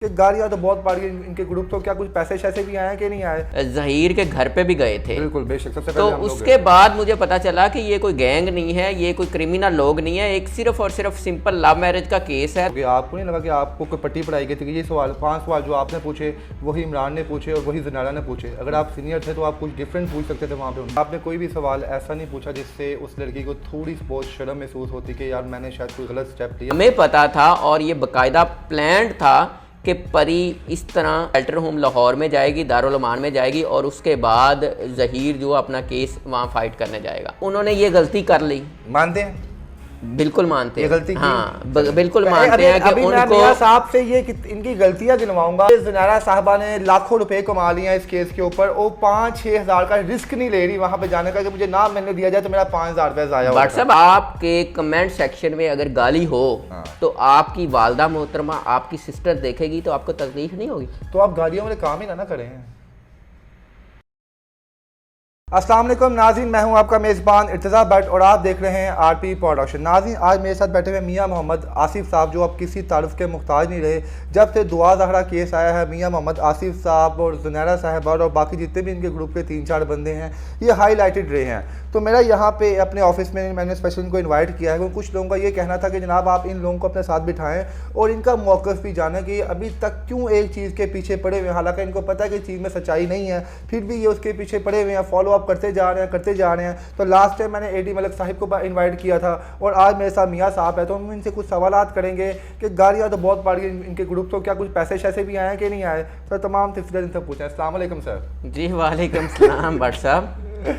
कि गाड़ियाँ तो बहुत पड़ गई इनके ग्रुप, तो क्या कुछ पैसे शैसे भी आए कि नहीं आए? जहीर के घर पे भी गए थे। बिल्कुल बेशक, सबसे तो पहले हम लोग उसके बाद मुझे पता चला कि ये कोई गैंग नहीं है, ये कोई क्रिमिनल लोग नहीं है, एक सिर्फ और सिर्फ सिंपल लव मैरिज का केस है। कि आपको नहीं लगा कि आपको कोई पट्टी पढ़ाई गई थी कि ये सवाल 5 सवाल जो आपने पूछे वही इमरान ने पूछे और वही ज़नारा ने पूछे? अगर आप सीनियर थे तो आप कुछ डिफरेंट पूछ सकते थे वहाँ पे। आपने कोई भी सवाल ऐसा नहीं पूछा जिससे उस लड़की को थोड़ी बहुत शर्म महसूस होती कि यार मैंने शायद कोई गलत स्टेप लिया? हमें पता था और ये बाकायदा प्लान था कि परी इस तरह शेल्टर होम लाहौर में जाएगी, दारुल अमान में जाएगी और उसके बाद जहीर जो अपना केस वहाँ फाइट करने जाएगा। उन्होंने ये गलती कर ली। मानते हैं? बिल्कुल मानते हैं, गलती की? हाँ बिल्कुल मानते हैं कि अभी मैं उनको मियां साहब से ये इनकी गलतियां गिनवाऊंगा। ज़नारा साहबा ने लाखों रुपए कमा लिए हैं इस केस के ऊपर, वो 5-6 हज़ार का रिस्क नहीं ले रही वहां पे जाने का कि मुझे नाम मिलने दिया जाए तो मेरा 5,000 रुपये ज़ाया होगा। व्हाट्सएप आपके कमेंट सेक्शन में अगर गाली हो तो आपकी वालदा मोहतरमा, आपकी सिस्टर देखेगी तो आपको तकलीफ नहीं होगी? तो आप गाड़ियों वाले काम ही ना करें। अस्सलाम वालेकुम नाज़रीन, मैं हूं आपका मेज़बान इर्तिज़ा भट्ट और आप देख रहे हैं आरपी प्रोडक्शन। नाज़रीन, आज मेरे साथ बैठे हुए मियां मोहम्मद आसिफ साहब, जो अब किसी तारुफ के मुहताज नहीं रहे। जब से दुआ ज़हरा केस आया है, मियां मोहम्मद आसिफ साहब और ज़नारा साहबा और बाकी जितने भी इनके ग्रुप के 3-4 बंदे हैं ये हाईलाइटेड रहे हैं। तो मेरा यहाँ पे अपने ऑफिस में मैंने स्पेशल इनको इन्वाइट किया है क्योंकि कुछ लोगों का ये कहना था कि जनाब आप इन लोगों को अपने साथ बिठाएं और इनका मौक़िफ़ भी जानें कि अभी तक क्यों एक चीज़ के पीछे पड़े हुए हैं। हालांकि इनको पता है कि चीज़ में सच्चाई नहीं है, फिर भी ये उसके पीछे पड़े हुए हैं, फॉलो अप करते जा रहे हैं। तो लास्ट टाइम मैंने एडी मलिक साहिब को इन्वाइट किया था और आज मेरे साथ मियाँ साहब है, तो हम इनसे कुछ सवालात करेंगे कि गाड़ियाँ तो बहुत पड़ गई इनके ग्रुप, तो क्या कुछ पैसे शैसे भी आए कि नहीं आए? तो तमाम तफसीलात इनसे पूछें। अस्सलाम वालेकुम सर। जी वालेकुम सलाम भट्ट साहब।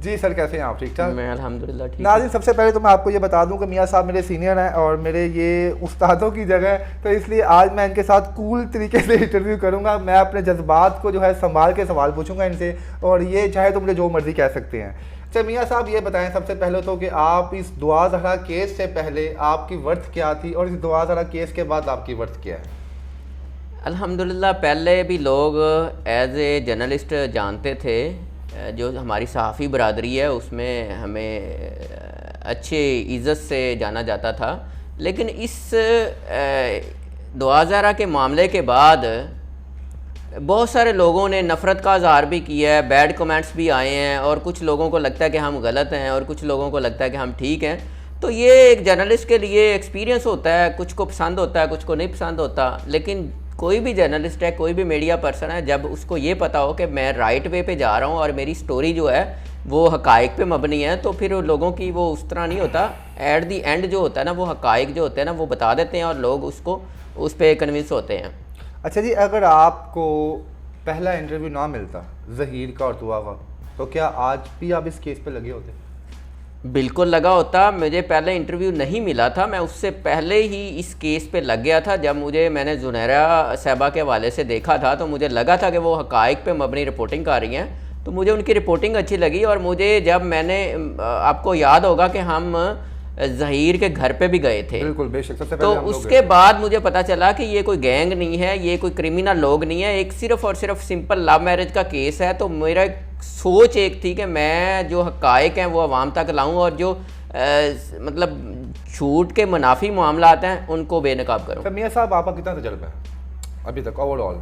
जी सर, कैसे हैं आप? ठीक ठाक? मैं अल्हम्दुलिल्लाह ठीक। नाज़रीन, सबसे पहले तो मैं आपको ये बता दूं कि मियाँ साहब मेरे सीनियर हैं और मेरे ये उस्तादों की जगह है, तो इसलिए आज मैं इनके साथ कूल तरीके से इंटरव्यू करूंगा। मैं अपने जज्बात को जो है संभाल के सवाल पूछूंगा इनसे और ये चाहे तो मुझे जो मर्ज़ी कह सकते हैं। अच्छा मियाँ साहब, ये बताएं सबसे पहले तो कि आप इस दुआ ज़हरा केस से पहले आपकी वर्थ क्या थी और इस दुआ ज़हरा केस के बाद आपकी वर्थ क्या है? अल्हम्दुलिल्लाह, पहले भी लोग एज ए जर्नलिस्ट जानते थे, जो हमारी सहाफ़ी बरादरी है उसमें हमें अच्छे इज़्ज़त से जाना जाता था। लेकिन इस दुआ ज़हरा के मामले के बाद बहुत सारे लोगों ने नफ़रत का इज़हार भी किया है, बैड कमेंट्स भी आए हैं और कुछ लोगों को लगता है कि हम गलत हैं और कुछ लोगों को लगता है कि हम ठीक हैं। तो ये एक जर्नलिस्ट के लिए एक्सपीरियंस होता है, कुछ को पसंद होता है, कुछ को नहीं पसंद होता। लेकिन कोई भी जर्नलिस्ट है, कोई भी मीडिया पर्सन है, जब उसको ये पता हो कि मैं राइट वे पे जा रहा हूँ और मेरी स्टोरी जो है वो हकाइक पे मबनी है, तो फिर लोगों की वो उस तरह नहीं होता। एट दी एंड जो होता है ना, वो हकाइक जो होते हैं ना वो बता देते हैं और लोग उसको उस पर कन्विंस होते हैं। अच्छा जी, अगर आपको पहला इंटरव्यू ना मिलता ज़हीर का और दुआ का, तो क्या आज भी आप इस केस पे लगे होते? बिल्कुल लगा होता। मुझे पहले इंटरव्यू नहीं मिला था, मैं उससे पहले ही इस केस पे लग गया था। जब मैंने ज़ुनैरा साहबा के हवाले से देखा था तो मुझे लगा था कि वो हकाइक पे मबनी रिपोर्टिंग कर रही हैं, तो मुझे उनकी रिपोर्टिंग अच्छी लगी। और मुझे जब मैंने आपको याद होगा कि हम जहीर के घर पे भी गए थे। बिल्कुल बेशक, सबसे तो पहले उसके बाद मुझे पता चला कि ये कोई गैंग नहीं है, ये कोई क्रिमिनल लोग नहीं है, एक सिर्फ और सिर्फ सिंपल लव मैरिज का केस है। तो मेरा सोच एक थी कि मैं जो हकाइक हैं वो आवाम तक लाऊं और जो मतलब झूठ के मुनाफी मामलात हैं उनको बेनकाब करूं। तो मियाँ साहब, आपका कितना तजर्बा है अभी तक ओवरऑल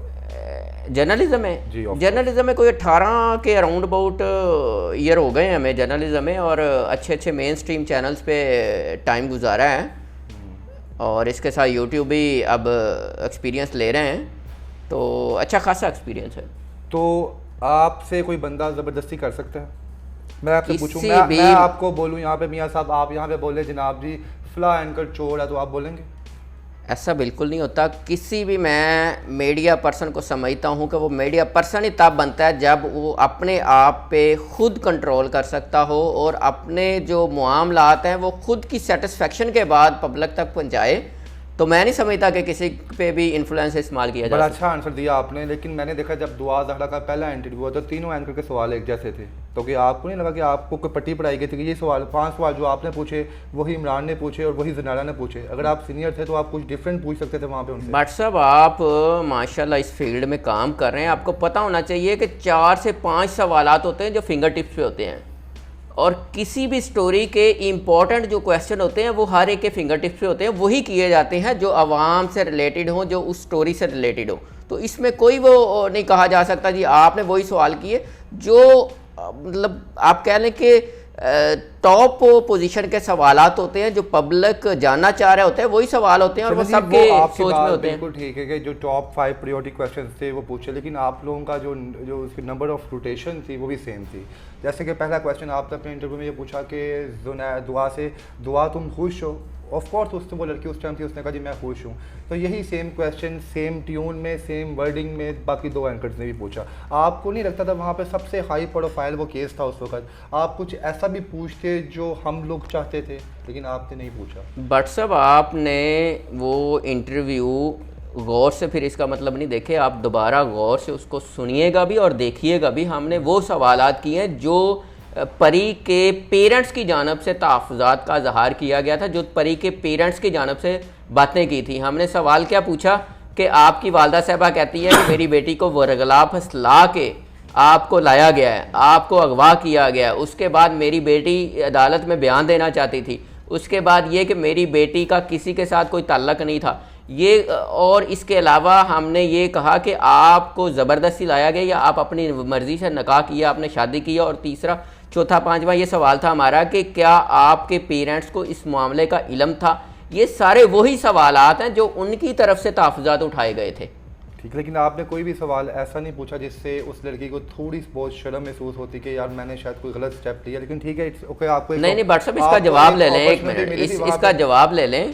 जर्नलिज्म में? जर्नलिज्म में कोई 18 के अराउंड अबाउट ईयर हो गए हैं हमें जर्नलिज्म में, और अच्छे अच्छे मेन स्ट्रीम चैनल्स पे टाइम गुजारा है और इसके साथ यूट्यूब भी अब एक्सपीरियंस ले रहे हैं, तो अच्छा खासा एक्सपीरियंस है। तो आपसे कोई बंदा ज़बरदस्ती कर सकता है? मैं आपसे पूछूं, मैं आपको बोलूं यहाँ पे मियाँ साहब, आप यहाँ पे बोले जनाब जी फला एंकर चोर है, तो आप बोलेंगे? ऐसा बिल्कुल नहीं होता। किसी भी, मैं मीडिया पर्सन को समझता हूँ कि वो मीडिया पर्सन ही तब बनता है जब वो अपने आप पे खुद कंट्रोल कर सकता हो और अपने जो मामलात हैं वो खुद की सेटिस्फेक्शन के बाद पब्लिक तक पहुँचाए। तो मैं नहीं समझता कि किसी पे भी इन्फ्लुएंस इस्तेमाल किया जाए। बड़ा अच्छा आंसर दिया आपने, लेकिन मैंने देखा जब दुआ ज़हरा का पहला इंटरव्यू हुआ तो तीनों एंकर के सवाल एक जैसे थे, तो कि आपको नहीं लगा कि आपको कोई पट्टी पढ़ाई गई थी कि ये सवाल 5 सवाल जो आपने पूछे वही इमरान ने पूछे और वही ज़नारा ने पूछे? अगर आप सीनियर थे तो आप कुछ डिफरेंट पूछ सकते थे वहाँ पे उनसे। बट साहब, आप माशाल्लाह इस फील्ड में काम कर रहे हैं, आपको पता होना चाहिए कि 4 से 5 सवालात होते हैं जो फिंगर टिप्स पे होते हैं। और किसी भी स्टोरी के इम्पॉर्टेंट जो क्वेश्चन होते हैं वो हर एक के फिंगर टिप्स पे होते हैं, वही किए जाते हैं जो आवाम से रिलेटेड हो, जो उस स्टोरी से रिलेटेड हो। तो इसमें कोई वो नहीं कहा जा सकता जी आपने वही सवाल किए जो मतलब आप कह लें कि टॉप पोजीशन के सवालात होते हैं, जो पब्लिक जानना चाह रहे होते हैं वही सवाल होते हैं और वो सबके सोच में होते हैं। बिल्कुल ठीक है कि जो टॉप 5 प्रायोरिटी क्वेश्चन थे वो पूछे, लेकिन आप लोगों का जो उसकी नंबर ऑफ रोटेशन थी वो भी सेम थी। जैसे कि पहला क्वेश्चन आपने अपने इंटरव्यू में ये पूछा कि दुआ तुम खुश हो। ऑफ कोर्स उसने वो लड़की उस टाइम थी, उसने कहा जी मैं खुश हूँ। तो यही सेम क्वेश्चन सेम ट्यून में सेम वर्डिंग में बाकी 2 एंकर्स ने भी पूछा। आपको नहीं लगता था वहाँ पे सबसे हाई प्रोफाइल वो केस था उस वक्त, आप कुछ ऐसा भी पूछते जो हम लोग चाहते थे, लेकिन आपने नहीं पूछा? बट साहब आपने वो इंटरव्यू गौर से, फिर इसका मतलब नहीं देखे, आप दोबारा गौर से उसको सुनिएगा भी और देखिएगा भी। हमने वो सवालात किए हैं जो परी के पेरेंट्स की जानब से तहफ़्फ़ुज़ात का इज़हार किया गया था, जो परी के पेरेंट्स की जानब से बातें की थी। हमने सवाल क्या पूछा कि आपकी वालदा साहबा कहती है कि मेरी बेटी को वरगला फसला के आपको लाया गया है, आपको अगवा किया गया है, उसके बाद मेरी बेटी अदालत में बयान देना चाहती थी, उसके बाद ये कि मेरी बेटी का किसी के साथ कोई ताल्लुक़ नहीं था ये, और इसके अलावा हमने ये कहा कि आपको ज़बरदस्ती लाया गया या आप अपनी मर्ज़ी से निकाह किया, आपने शादी किया, और तीसरा चौथा पांचवा ये सवाल था हमारा कि क्या आपके पेरेंट्स को इस मामले का इल्म था। ये सारे वही सवालात हैं जो उनकी तरफ से तहफ़्फ़ुज़ात उठाए गए थे। ठीक, लेकिन आपने कोई भी सवाल ऐसा नहीं पूछा जिससे उस लड़की को थोड़ी बहुत शर्म महसूस होती कि यार मैंने शायद कोई गलत स्टेप लिया। लेकिन ठीक है, ओके, आपको नहीं बट साहब इसका जवाब ले लें, एक मिनट इसका जवाब ले लें।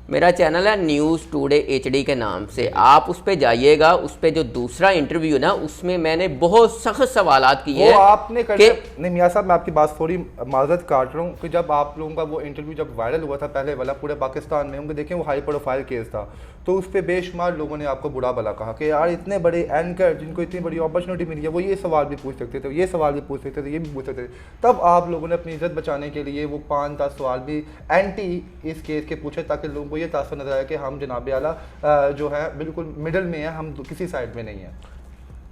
मेरा चैनल है न्यूज़ टुडे HD के नाम से, आप उस पर जाइएगा। उस पर जो दूसरा इंटरव्यू ना, उसमें मैंने बहुत सख्त सवालात किए हैं। आपने नहीं मियाँ साहब, मैं आपकी बात थोड़ी माजरत काट रहा हूँ कि जब आप लोगों का वो इंटरव्यू जब वायरल हुआ था पहले वाला पूरे पाकिस्तान में, उनके देखें वो हाई प्रोफाइल केस था, तो उस पर बेशुमार लोगों ने आपको बुरा भला कहा कि यार इतने बड़े एंकर जिनको इतनी बड़ी अपॉर्चुनिटी मिली है वो ये सवाल भी पूछ सकते थे, ये सवाल भी पूछ सकते थे, ये भी पूछ सकते थे। तब आप लोगों ने अपनी इज्जत बचाने के लिए वो 5-10 सवाल भी एंटी इस केस के पूछे, ताकि लोगों को ये तासर नजर आया कि हम जनाब आला जो है बिल्कुल मिडल में है, हम किसी साइड में नहीं है।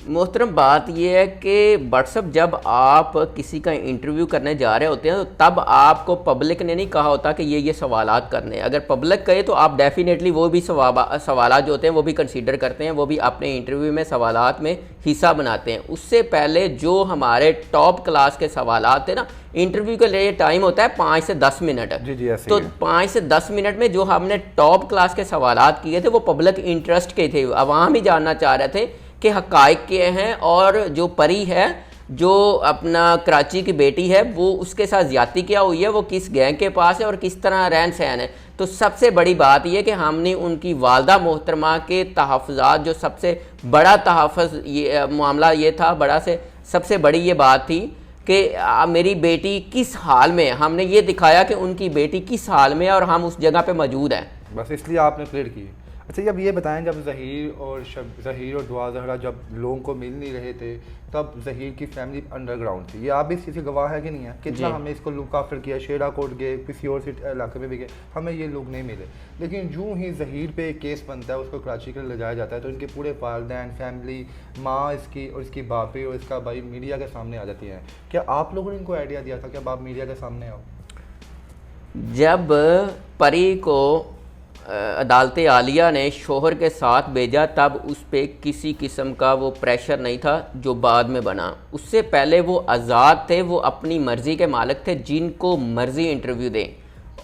मोहतरम बात यह है कि व्हाट्सअप जब आप किसी का इंटरव्यू करने जा रहे होते हैं तो तब आपको पब्लिक ने नहीं कहा होता कि ये सवालात करने हैं। अगर पब्लिक कहे तो आप डेफिनेटली वो भी सवालात जो होते हैं वो भी कंसीडर करते हैं, वो भी अपने इंटरव्यू में सवालात में हिस्सा बनाते हैं। उससे पहले जो हमारे टॉप क्लास के सवालात थे ना, इंटरव्यू के लिए टाइम होता है 5 से 10 मिनट। जी तो 5 से 10 मिनट में जो हमने टॉप क्लास के सवालात किए थे वो पब्लिक इंटरेस्ट के थे, अवाम ही जानना चाह रहे थे कि हक़ाइक़ क्या हैं, और जो परी है जो अपना कराची की बेटी है वो उसके साथ ज़्यादती क्या हुई है, वो किस गैंग के पास है और किस तरह रहन सहन है। तो सबसे बड़ी बात यह कि हमने उनकी वालदा मोहतरमा के तहफ़्फ़ुज़ात, जो सबसे बड़ा तहफ़्फ़ुज़ ये मामला ये था, बड़ा से सबसे बड़ी ये बात थी कि मेरी बेटी किस हाल में है, हमने ये दिखाया कि उनकी बेटी किस हाल में है और हम उस जगह पे मौजूद हैं। बस इसलिए आपने क्लियर की। अच्छा, अब ये बताएं, जब ज़हीर और दुआ ज़हरा जब लोगों को मिल नहीं रहे थे तब ज़हीर की फैमिली अंडरग्राउंड थी, ये आप भी इस चीज़ के गवाह है कि नहीं है? कितना हमने इसको लुकाफिर किया, शेरा कोट गए, किसी और इलाके में भी गए, हमें ये लोग नहीं मिले। लेकिन यूँ ही ज़हीर पे केस बनता है, उसको कराची के लिए ले जाया जाता है, तो इनके पूरे वालिदैन, फैमिली, माँ इसकी और इसकी बापी और इसका भाई मीडिया के सामने आ जाती हैं। क्या आप लोगों ने इनको आइडिया दिया था कि अब आप मीडिया के सामने आओ? जब परी को अदालत आलिया ने शोहर के साथ भेजा तब उस पर किसी किस्म का वो प्रेशर नहीं था जो बाद में बना। उससे पहले वो आज़ाद थे, वो अपनी मर्ज़ी के मालिक थे, जिनको मर्ज़ी इंटरव्यू दें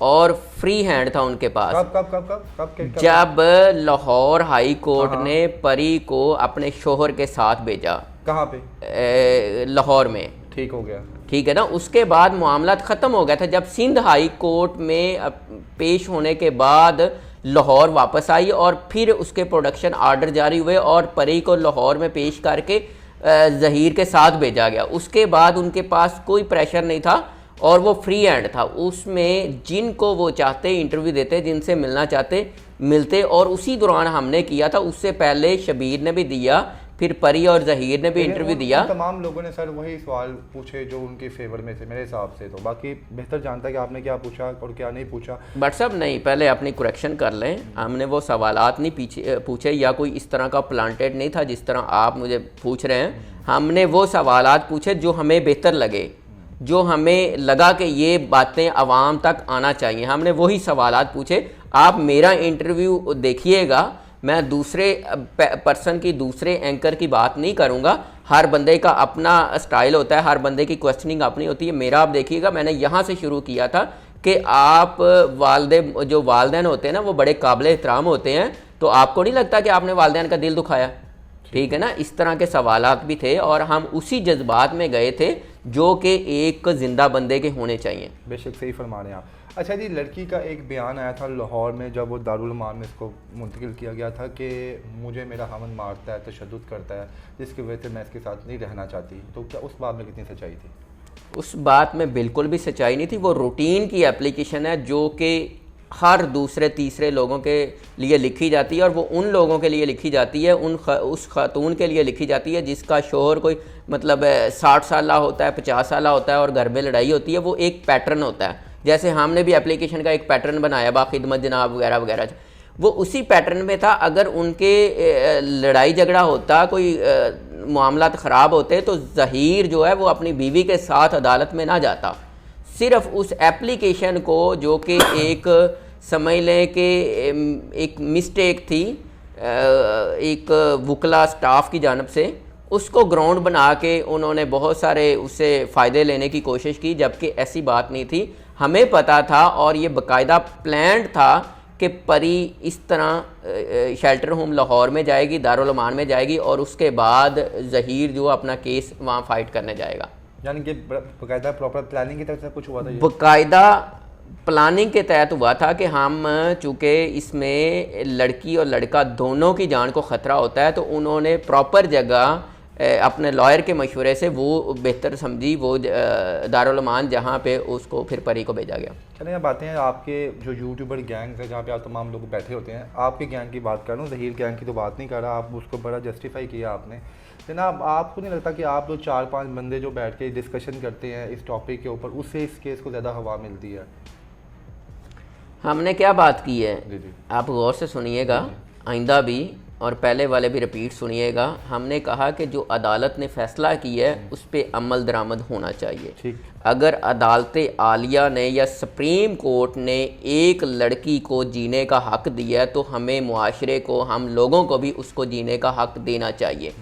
और फ्री हैंड था उनके पास। कब जब लाहौर हाई कोर्ट ने परी को अपने शोहर के साथ भेजा। कहाँ पे? लाहौर में। ठीक हो गया, ठीक है ना। उसके बाद मामला ख़त्म हो गया था। जब सिंध हाई कोर्ट में पेश होने के बाद लाहौर वापस आई और फिर उसके प्रोडक्शन आर्डर जारी हुए और परी को लाहौर में पेश करके ज़हीर के साथ भेजा गया। उसके बाद उनके पास कोई प्रेशर नहीं था और वो फ्री हैंड था। उसमें जिनको वो चाहते इंटरव्यू देते, जिनसे मिलना चाहते मिलते, और उसी दौरान हमने किया था। उससे पहले शबीर ने भी दिया, फिर परी और ज़हीर ने भी इंटरव्यू दिया। तमाम लोगों ने सर वही सवाल पूछे जो उनके फेवर में थे मेरे हिसाब से। तो बाकी बेहतर जानता है कि आपने क्या पूछा और क्या नहीं पूछा। बट साहब नहीं, पहले अपनी करेक्शन कर लें। हमने वो सवालात नहीं पूछे या कोई इस तरह का प्लांटेड नहीं था जिस तरह आप मुझे पूछ रहे हैं। हमने वो सवालात पूछे जो हमें बेहतर लगे, जो हमें लगा कि ये बातें आवाम तक आना चाहिए। हमने वही सवालात पूछे। आप मेरा इंटरव्यू देखिएगा, मैं दूसरे पर्सन की, दूसरे एंकर की बात नहीं करूँगा। हर बंदे का अपना स्टाइल होता है, हर बंदे की क्वेश्चनिंग अपनी होती है। मेरा आप देखिएगा, मैंने यहाँ से शुरू किया था कि आप जो वालदैन होते हैं ना, वो बड़े काबिल एहतराम होते हैं, तो आपको नहीं लगता कि आपने वालदैन का दिल दुखाया? ठीक है ना, इस तरह के सवालात भी थे और हम उसी जज्बात में गए थे जो कि एक ज़िंदा बंदे के होने चाहिए। बेशक सही फरमा रहे हैं आप। अच्छा जी, लड़की का एक बयान आया था लाहौर में, जब वो दारुल मान में इसको मुंतकिल किया गया था कि मुझे मेरा हमन मारता है, तशद्दुद करता है, जिसकी वजह से मैं इसके साथ नहीं रहना चाहती। तो क्या उस बात में कितनी सच्चाई थी? उस बात में बिल्कुल भी सच्चाई नहीं थी। वो रूटीन की एप्लीकेशन है जो कि हर दूसरे तीसरे लोगों के लिए लिखी जाती है, और वो उन लोगों के लिए लिखी जाती है, उस खातून के लिए लिखी जाती है जिसका शोहर कोई मतलब 60 साल होता है, 50 साल होता है और घर में लड़ाई होती है। वो एक पैटर्न होता है, जैसे हमने भी एप्लीकेशन का एक पैटर्न बनाया बाखिदमत जनाब वगैरह वगैरह, वो उसी पैटर्न में था। अगर उनके लड़ाई झगड़ा होता, कोई मामलात ख़राब होते, तो ज़हीर जो है वो अपनी बीवी के साथ अदालत में ना जाता। सिर्फ उस एप्लीकेशन को, जो कि एक समझ लें कि एक मिस्टेक थी एक वकला स्टाफ की जानब से, उसको ग्राउंड बना के उन्होंने बहुत सारे उससे फ़ायदे लेने की कोशिश की, जबकि ऐसी बात नहीं थी। हमें पता था और ये बाकायदा प्लान्ड था कि परी इस तरह शेल्टर होम लाहौर में जाएगी, दारुल अमान में जाएगी, और उसके बाद ज़हीर जो अपना केस वहाँ फ़ाइट करने जाएगा। यानी कि बाकायदा प्रॉपर प्लानिंग की तरफ से कुछ हुआ था? बाकायदा प्लानिंग के तहत हुआ था कि हम, चूँकि इसमें लड़की और लड़का दोनों की जान को ख़तरा होता है, तो उन्होंने प्रॉपर जगह अपने लॉयर के मशवरे से वो बेहतर समझी, वो दारुल अमान, जहाँ पे उसको फिर परी को भेजा गया। चलिए अब बातें हैं आपके जो यूट्यूबर गैंग्स हैं, जहाँ पे आप तमाम लोग बैठे होते हैं। आपके गैंग की बात कर रहा हूँ, ज़हीर गैंग की तो बात नहीं कर रहा। आप उसको बड़ा जस्टिफाई किया आपने। जनाब, आपको नहीं लगता कि आप जो 4-5 बंदे जो बैठ के डिस्कशन करते हैं इस टॉपिक के ऊपर, उससे इस केस को ज़्यादा हवा मिलती है? हमने क्या बात की है, जी जी, आप गौर से सुनिएगा, आइंदा भी और पहले वाले भी रिपीट सुनिएगा। हमने कहा कि जो अदालत ने फ़ैसला किया है उस पर अमल दरामद होना चाहिए। ठीक। अगर अदालत आलिया ने या सुप्रीम कोर्ट ने एक लड़की को जीने का हक़ दिया है, तो हमें मुआशरे को, हम लोगों को भी उसको जीने का हक़ देना चाहिए।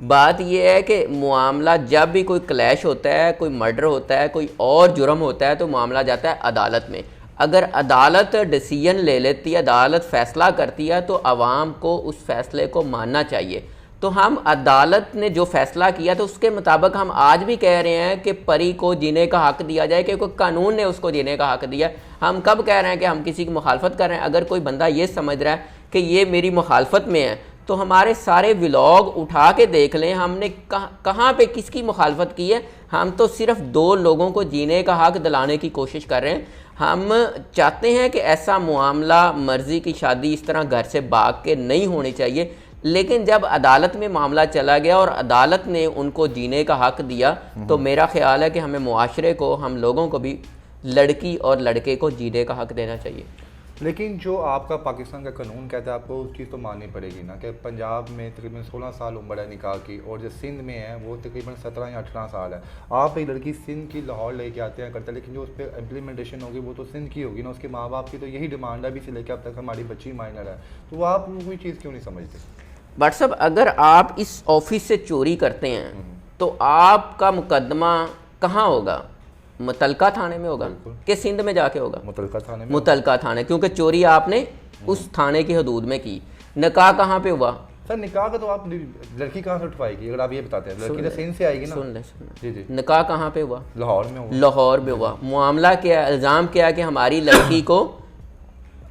बात यह है कि मामला जब भी कोई क्लैश होता है, कोई मर्डर होता है, कोई और जुर्म होता है, तो मामला जाता है अदालत में। अगर अदालत डिसीजन ले लेती है, अदालत फ़ैसला करती है, तो आवाम को उस फ़ैसले को मानना चाहिए। तो हम अदालत ने जो फ़ैसला किया, तो उसके मुताबिक हम आज भी कह रहे हैं कि परी को जीने का हक़ दिया जाए, क्योंकि कानून ने उसको जीने का हक़ दिया। हम कब कह रहे हैं कि हम किसी की मुखालफत कर रहे हैं? अगर कोई बंदा ये समझ रहा है कि ये मेरी मुखालफत में है, तो हमारे सारे व्लॉग उठा के देख लें, हमने कहाँ पे किसकी मुखालफत की है। हम तो सिर्फ 2 लोगों को जीने का हक़ दिलाने की कोशिश कर रहे हैं। हम चाहते हैं कि ऐसा मामला, मर्ज़ी की शादी इस तरह घर से भाग के नहीं होनी चाहिए। लेकिन जब अदालत में मामला चला गया और अदालत ने उनको जीने का हक़ दिया, तो मेरा ख़्याल है कि हमें मुआशरे को, हम लोगों को भी लड़की और लड़के को जीने का हक़ देना चाहिए। लेकिन जो आपका पाकिस्तान का कानून कहता है, आपको उस चीज़ तो माननी पड़ेगी ना, कि पंजाब में तकरीबन 16 साल उम्र है निकाह की, और जो सिंध में है वो तकरीबन 17 या 18 साल है। आप एक लड़की सिंध की लाहौर लेके आते हैं करते हैं, लेकिन जो उस पर इम्प्लीमेंटेशन होगी वो तो सिंध की होगी ना। उसके माँ बाप की तो यही डिमांड है अभी से लेकर अब तक, हमारी बच्ची माइनर है। तो आप कोई चीज़ क्यों नहीं समझते? व्हाट्सअप, अगर आप इस ऑफिस से चोरी करते हैं तो आपका मुकदमा कहाँ होगा? मुतलका थाने में होगा कि सिंध में जाके होगा? मुतलका थाने में। मुतलका थाने, क्योंकि चोरी आपने उस थाने की हदूद में की। निकाह कहाँ पे हुआ? सर निकाह का तो आप लड़की कहाँ से उठवाएगी, अगर आप ये बताते हैं? लड़की तो सिंध से आएगी ना। सुन ले। जी जी। निकाह कहाँ पे हुआ? लाहौर में हुआ। लाहौर में हुआ। मामला क्या, इल्ज़ाम क्या है कि हमारी लड़की को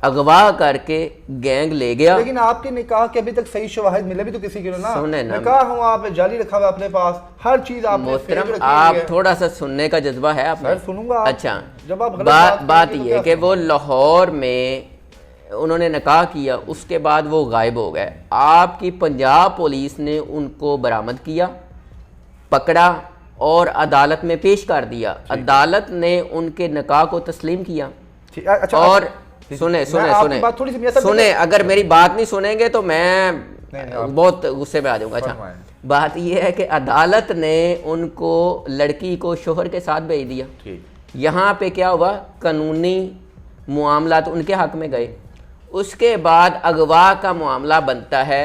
अगवा करके गैंग ले गया। लेकिन आपके निकाह के अभी तक सही शवाहिद मिले भी तो किसी के ना। सुने ना, निकाह हुआ, आपने जाली रखा हुआ अपने पास, हर चीज आपने मोहतरम, आप थोड़ा सा सुनने का जज्बा है आपने? सर सुनूंगा। अच्छा, जब आप बात ये है कि वो लाहौर में उन्होंने निकाह किया, उसके बाद वो गायब हो गए। आपकी पंजाब पुलिस ने उनको बरामद किया, पकड़ा और अदालत में पेश कर दिया। अदालत ने उनके निकाह को तस्लीम किया। अच्छा, और सुने, अगर मेरी बात नहीं सुनेंगे तो मैं बहुत गुस्से में आ जाऊंगा। अच्छा, बात यह है कि अदालत ने उनको लड़की को शोहर के साथ भेज दिया। यहाँ पे क्या हुआ, कानूनी मामलात उनके हक में गए। उसके बाद अगवा का मामला बनता है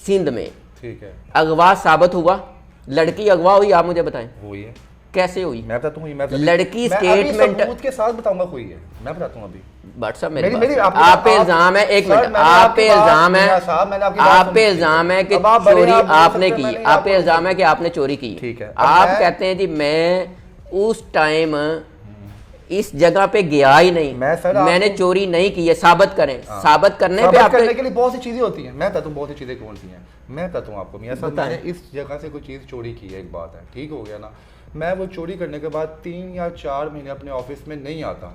सिंध में। ठीक है, अगवा साबित हुआ, लड़की अगवा हुई, आप मुझे बताएं हुई है कैसे हुई? मैं बताता हूँ, लड़की स्टेटमेंट के साथ बताऊंगा हुई है, मैं बताता हूँ अभी। व्हाट्सएप मेरी आप पे इल्जाम है, एक मिनट, आप पे इल्जाम है, आप पे इल्जाम है कि चोरी आपने की, आप पे इल्जाम है कि आपने चोरी की। ठीक है, आप कहते हैं जी मैं उस टाइम इस जगह पे गया ही नहीं, मैंने चोरी नहीं की है, साबित करें। साबित करने पे करने के लिए बहुत सी चीजें होती हैं, मैं कहता हूँ बहुत सी चीजें कौन सी हैं, मैं कहता हूँ आपको। मियां साहब, मैंने इस जगह से कोई चीज़ चोरी की है, एक बात है, ठीक हो गया ना। मैं वो चोरी करने के बाद 3 या 4 महीने अपने ऑफिस में नहीं आता,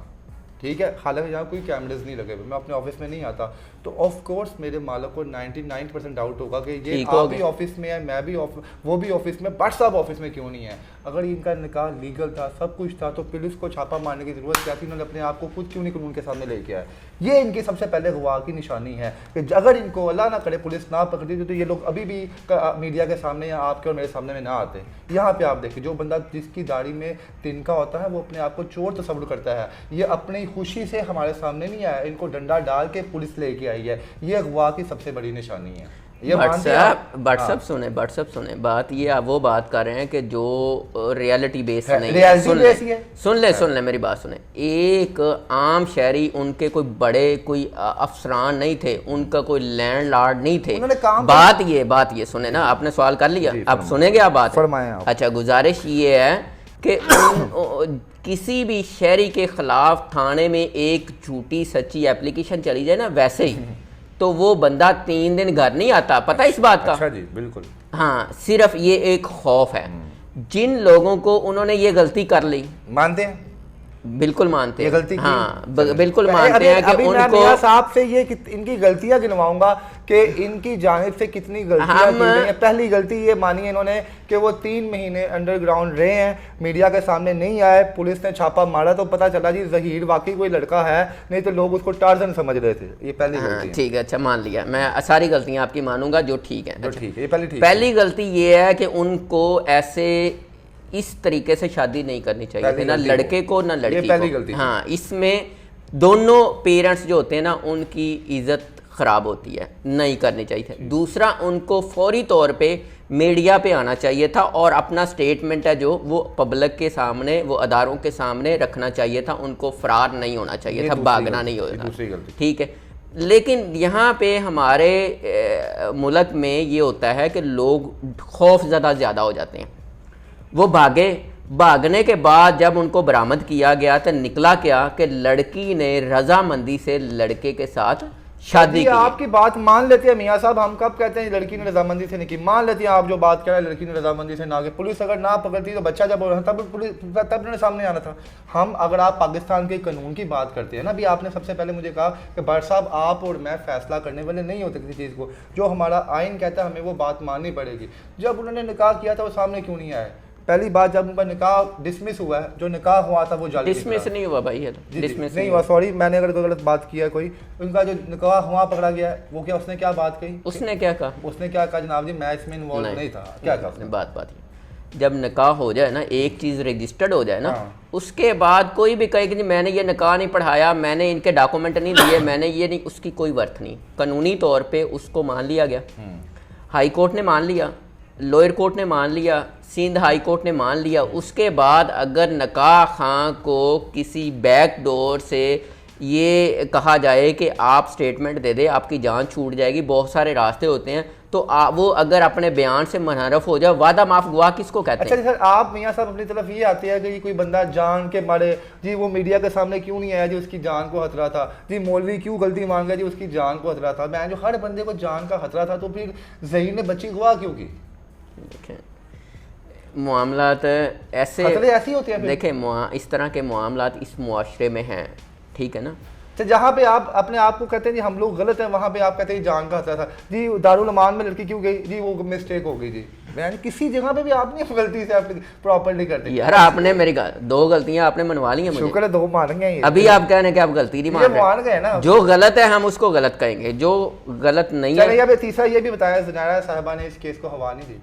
ठीक है, हालांकि यहाँ कोई कैमरेज नहीं लगे हुए, मैं अपने ऑफिस में नहीं आता, तो ऑफ कोर्स मेरे मालिक को 99% डाउट होगा कि ये आप भी ऑफिस में है, मैं भी वो भी ऑफिस में, बट सब ऑफिस में क्यों नहीं है। अगर इनका निकाह लीगल था, सब कुछ था, तो पुलिस को छापा मारने की जरूरत क्या थी? इन्होंने अपने आप को खुद क्यों नहीं कानून के सामने लेके आए? ये इनकी सबसे पहले गवाह की निशानी है कि अगर इनको अल्लाह ना करे पुलिस ना पकड़ती तो ये लोग अभी भी मीडिया के सामने या आपके और मेरे सामने में ना आते। यहाँ पे आप देखिए, जो बंदा जिसकी दाढ़ी में तिनका होता है वो अपने आप को चोर तस्वुर करता है। ये अपनी खुशी से हमारे सामने नहीं आया, इनको डंडा डाल के पुलिस लेके आई है, ये अगवा की सबसे बड़ी निशानी है। ये व्हाट्सएप सुने, बात ये आप वो बात कर रहे हैं कि जो रियलिटी बेस नहीं है। सुन ले मेरी बात सुने। एक आम शहरी, उनके कोई बड़े कोई अफसरान नहीं थे, उनका कोई लैंडलॉर्ड नहीं थे। बात ये सुने ना, आपने सवाल कर लिया, आप सुनेंगे आप बात। अच्छा, गुजारिश ये है कि किसी भी शहरी के खिलाफ थाने में एक झूठी सच्ची एप्लीकेशन चली जाए ना, वैसे ही तो वो बंदा 3 दिन घर नहीं आता, पता है इस बात का? अच्छा जी, बिल्कुल। हाँ, सिर्फ ये एक खौफ है। जिन लोगों को उन्होंने ये गलती कर ली, मानते हैं, बिल्कुल मानते हैं, गलती हाँ बिल्कुल मानते हैं कि उनको साहब से ये इनकी गलतियां गिनवाऊंगा कि इनकी जानिब से कितनी गलतियां की गई हैं। पहली गलती ये मानी इन्होंने कि वो 3 महीने अंडरग्राउंड रहे हैं, मीडिया के सामने नहीं आए, पुलिस ने छापा मारा तो पता चला जी जहीर वाकई कोई लड़का है, नहीं तो लोग उसको टार्जन समझ रहे थे। ये पहली गलती। ठीक है, अच्छा मान लिया, मैं सारी गलतियां आपकी मानूंगा जो ठीक है। ठीक है, ये पहली गलती ये है कि उनको ऐसे इस तरीके से शादी नहीं करनी चाहिए थी, ना लड़के को ना लड़की को। हाँ, इसमें दोनों पेरेंट्स जो होते हैं ना, उनकी इज्जत ख़राब होती है, नहीं करनी चाहिए थी। दूसरा, उनको फौरी तौर पे मीडिया पे आना चाहिए था और अपना स्टेटमेंट है जो वो पब्लिक के सामने, वो अदारों के सामने रखना चाहिए था। उनको फरार नहीं होना चाहिए था, भागना नहीं होता, ठीक है। लेकिन यहाँ पे हमारे मुल्क में ये होता है कि लोग खौफ ज़्यादा हो जाते हैं, वो भागने के बाद जब उनको बरामद किया गया तो निकला क्या कि लड़की ने रजामंदी से लड़के के साथ शादी की। आपकी बात मान लेते हैं मियां साहब, हम कब कहते हैं लड़की ने रजामंदी से नहीं की? मान लेते हैं आप जो बात कह रहे हैं, लड़की ने रजामंदी से ना की, पुलिस अगर ना पकड़ती तो बच्चा जब तब उन्होंने सामने आना था। हम अगर आप पाकिस्तान के कानून की बात करते हैं ना, अभी आपने सबसे पहले मुझे कहा कि भट्ट साहब आप और मैं फैसला करने वाले नहीं होते किसी चीज़ को, जो हमारा आइन कहता है हमें वो बात माननी पड़ेगी। जब उन्होंने निकाह किया था वो सामने क्यों नहीं आए? पहली बात, जब उनका निकाह डिसमिस हुआ है, जो निकाह हुआ था वो जाली डिसमिस नहीं हुआ भाई, डिसमिस नहीं हुआ, सॉरी मैंने अगर कोई गलत बात किया कोई, उनका जो निकाह हुआ पकड़ा गया है, वो क्या उसने क्या बात कही? उसने क्या कहा? उसने क्या कहा जनाब जी, मैं इसमें इन्वॉल्व नहीं था। क्या कहा उसने? बात जब निकाह हो जाए ना, एक चीज़ रजिस्टर्ड हो जाए ना, उसके बाद कोई भी कहे कि मैंने ये निकाह नहीं पढ़ाया, मैंने इनके डॉक्यूमेंट नहीं दिए, मैंने ये नहीं, उसकी कोई वर्थ नहीं। कानूनी तौर पे उसको मान लिया गया, हाई कोर्ट ने मान लिया, लोअर कोर्ट ने मान लिया, सिंध हाई कोर्ट ने मान लिया। उसके बाद अगर निकाह खां को किसी बैक डोर से ये कहा जाए कि आप स्टेटमेंट दे दे, आपकी जान छूट जाएगी, बहुत सारे रास्ते होते हैं, तो वो अगर अपने बयान से मनहरफ हो जाए, वादा माफ गवाह किसको कहते हैं? अच्छा सर, आप मियां साहब अपनी तरफ ये आते हैं कि कोई बंदा जान के मारे जी वो मीडिया के सामने क्यों नहीं आया जी, उसकी जान को खतरा था जी, मौलवी क्यों गलती मान गया जी, उसकी जान को खतरा था। मैं जो हर बंदे को जान का खतरा था, तो फिर ज़हीर ने बच्ची गवाह क्यों की? देखें, मामलात ऐसे होते हैं। देखें, इस तरह के मामलात इस मुआशरे में हैं, ठीक है ना। तो जहाँ पे आप अपने आप को कहते हैं जी हम लोग गलत हैं, वहाँ पे आप कहते हैं जान का खतरा था जी, दारुल अमान में लड़की क्यों गई जी, वो मिस्टेक हो गई जी। यानी किसी जगह पे भी आप नहीं गलती से आप प्रॉपरली करते यार। आपने मेरी दो गलतियां आपने मनवा ली हैं मुझे, शुक्र है 2 मान गए। अभी आप कह रहे हैं कि आप गलती नहीं मान गए ना, जो गलत है हम उसको गलत कहेंगे, जो गलत नहीं है। चलिए तीसरा ये भी बताया जुनैरा साहिबा ने इस केस को हवा नहीं दी।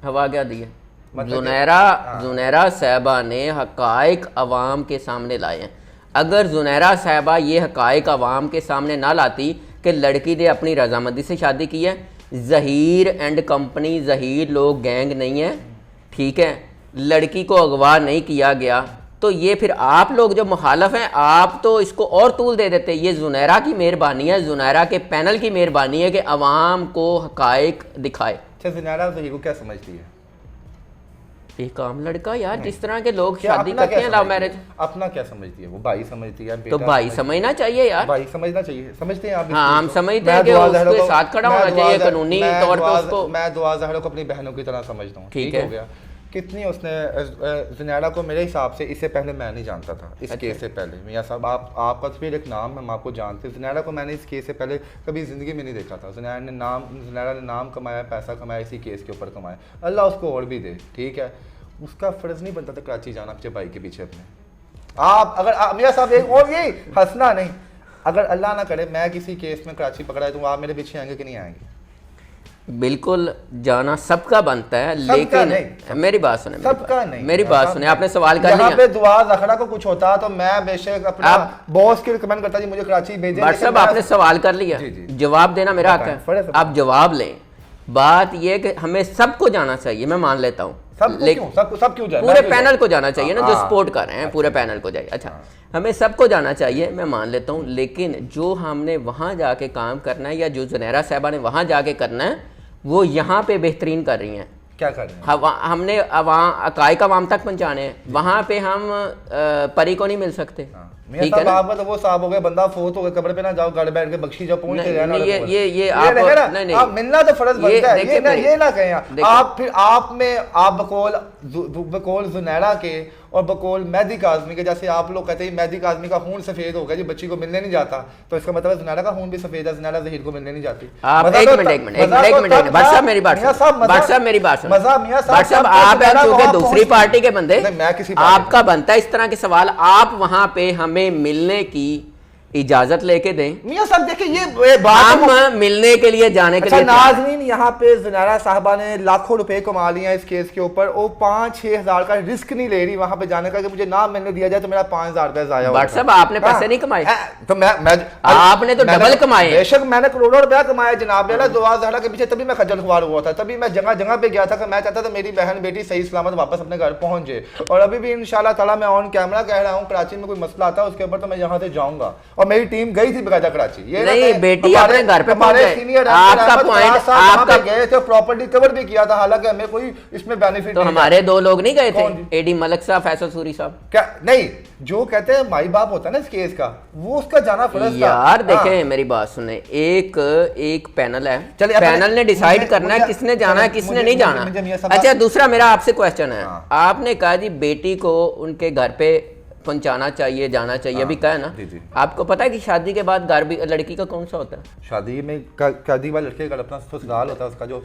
हवा क्या दी है? जुनैरा साहिबा ने हकायक अवाम के सामने लाए हैं। अगर जुनैरा साहिबा ये हकायक अवाम के सामने ना लाती कि लड़की ने अपनी रजामंदी से शादी की है, ज़हीर एंड कंपनी, ज़हीर लोग गैंग नहीं है, ठीक है, लड़की को अगवा नहीं किया गया, तो ये फिर आप लोग जो मुखालफ हैं आप तो इसको और तूल दे देते। ये जुनैरा की मेहरबानी है, जुनैरा के पैनल की मेहरबानी है कि अवाम को हकायक दिखाए। अच्छा, जुनैरा ज़हीर को क्या समझती है? एक आम लड़का यार, जिस तरह के लोग शादी करते हैं लव मैरिज। अपना क्या समझती है वो? भाई समझती है, तो भाई समझना चाहिए यार, भाई समझना चाहिए। समझते हैं आप? हाँ, हम समझते हैं कि उसके साथ खड़ा होना चाहिए कानूनी तौर पे उसको। मैं दुआ ज़हरा को अपनी बहनों की तरह समझता हूँ, ठीक हो गया। कितनी उसने जुनैरा को, मेरे हिसाब से इससे पहले मैं नहीं जानता था, इस केस से पहले। मियाँ साहब आपका तो फिर एक नाम है, हम आपको जानते हैं। जुनैरा को मैंने इस केस से पहले कभी ज़िंदगी में नहीं देखा था। जुनैरा ने नाम कमाया, पैसा कमाया, इसी केस के ऊपर कमाया। अल्लाह उसको और भी दे, ठीक है। उसका फ़र्ज़ नहीं बनता था कराची जाना अपने भाई के पीछे अपने। आप अगर मियाँ साहब एक और ये हंसना नहीं, अगर अल्लाह ना करे मैं किसी केस में कराची पकड़ा है तो आप मेरे पीछे आएंगे कि नहीं आएंगे? बिल्कुल जाना सबका बनता है, लेकिन मेरी बात सुने, सबका नहीं, मेरी बात सुने, आपने सवाल कर लिया। यहाँ पे दुआ ज़खरा को कुछ होता तो मैं बेशक अपना बॉस की रिकमेंड करता जी मुझे कराची भेजें। बट साहब आपने सवाल कर लिया, जवाब देना मेरा हक है, आप जवाब लें। बात ये कि हमें सबको जाना चाहिए, मैं मान लेता हूँ, लेकिन सब क्यों जाए? पूरे पैनल को जाना चाहिए ना, जो सपोर्ट कर रहे हैं पूरे पैनल को जाए। अच्छा, हमें सबको जाना चाहिए, मैं मान लेता हूँ, लेकिन जो हमने वहाँ जाके काम करना है या जो जुनैरा साहिबा ने वहाँ जाके करना है वो यहाँ पे बेहतरीन कर रही हैं। क्या कर रहे हैं? हमने अकायक अवाम तक पहुँचाने हैं, वहाँ पे हम परी को नहीं मिल सकते। ठीक है ना? तो वो साहब हो गए, बंदा फोत हो गए, कब्र पे ना जाओ, घर बैठ के बख्शी जाओ, पहुंच के रहना। ये आप नहीं आप मिलना तो फर्ज बनता है, ये ना कहें आप। फिर आप में आप बकौल जुनैरा के और बकौल मेहदी काज़मी के, जैसे आप लोग कहते हैं मेहदी काज़मी का खून सफेद हो गया जी, बच्ची को मिलने नहीं जाता, तो इसका मतलब जुनैरा का खून भी सफेद है, जुनैरा ज़हीर को मिलने नहीं जाती। एक मिनट भाई साहब मेरी बात सुन, आप हैं क्योंकि दूसरी पार्टी के बंदे, मैं किसी आपका बनता है इस तरह के सवाल, आप वहां पे हमें मिलने की इजाजत लेके दें। मियां साहब देखिए ये बात हम मिलने के लिए जाने के लिए नाज़रीन, यहाँ पे जुनैरा साहिबा ने लाखों रुपए कमा लिए हैं इस केस के ऊपर। वो 5-6 हज़ार का रिस्क नहीं ले रही वहां पे जाने का कि मुझे ना मिलने दिया जाए तो मेरा 5,000 रुपए जाया होगा। साहब आपने पैसे नहीं कमाए, तो मैं आपने तो डबल कमाए। बेशक मैंने करोड़ों रुपया कमाया जनाब, दुआ ज़हरा के पीछे, तभी मैं खज्जल खुआर हुआ था, तभी मैं जगह जगह पे गया था कि मैं चाहता था मेरी बहन बेटी सही सलामत वापस अपने घर पहुंच जाए। और अभी भी इंशाल्लाह ताला मैं ऑन कैमरा कह रहा हूँ, कराची में कोई मसला आता है उसके ऊपर तो मैं यहाँ से जाऊंगा। और मेरी टीम गई बकायदा कराची, ये नहीं बेटी अपने घर पे हमारे सीनियर आपका पॉइंट आप गए थे, प्रॉपर्टी कवर भी किया था, हालांकि हमें कोई इसमें बेनिफिट तो हमारे 2 लोग नहीं गए थे, एडी मलिक साहब, फैसल सूरी साहब, क्या नहीं, जो कहते हैं माई बाप होता है ना इस केस का, वो उसका जाना फर्ज था यार। देखें मेरी बात सुने, एक पैनल है, पैनल ने डिसाइड करना है किसने जाना है किसने नहीं जाना। अच्छा, दूसरा मेरा आपसे क्वेश्चन है, आपने कहा जी बेटी को उनके घर पे पहुंचाना चाहिए, जाना चाहिए, अभी कहा है ना। आपको पता है कि शादी के बाद घर भी लड़की का कौन सा होता है? शादी में शादी वाले लड़के का अपना ससुराल होता है, उसका जो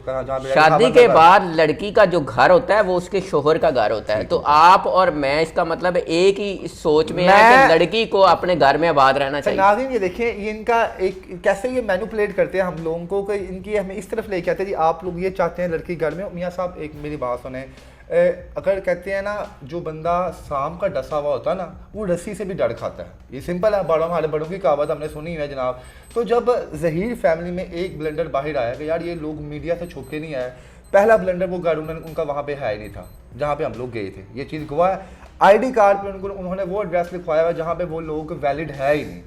शादी के बाद लड़की का जो घर होता है वो उसके शोहर का घर होता है। तो आप और मैं, इसका मतलब एक ही सोच में है कि लड़की को अपने घर में आबाद रहना चाहिए। नाज़रीन ये देखिए, ये इनका एक कैसे ये मैनिपुलेट करते हैं हम लोगों को, इनकी हमें इस तरफ लेके आते हैं जी, आप लोग ये चाहते हैं लड़की घर में। मियाँ साहब एक मेरी बात सुने, अगर कहते हैं ना जो बंदा शाम का डसा हुआ होता है ना, वो रस्सी से भी डर खाता है, ये सिंपल है, हमारे बड़ों की कहावत हमने सुनी है जनाब। तो जब ज़हीर फैमिली में एक ब्लेंडर बाहर आया कि यार ये लोग मीडिया से छुप के नहीं आए, पहला ब्लेंडर वो घर उनका वहाँ पे है ही नहीं था जहाँ पे हम लोग गए थे, ये चीज़ गवाह है। ID कार्ड पे उन्होंने वो एड्रेस लिखवाया हुआ जहाँ पे वो लोग वैलिड है ही नहीं।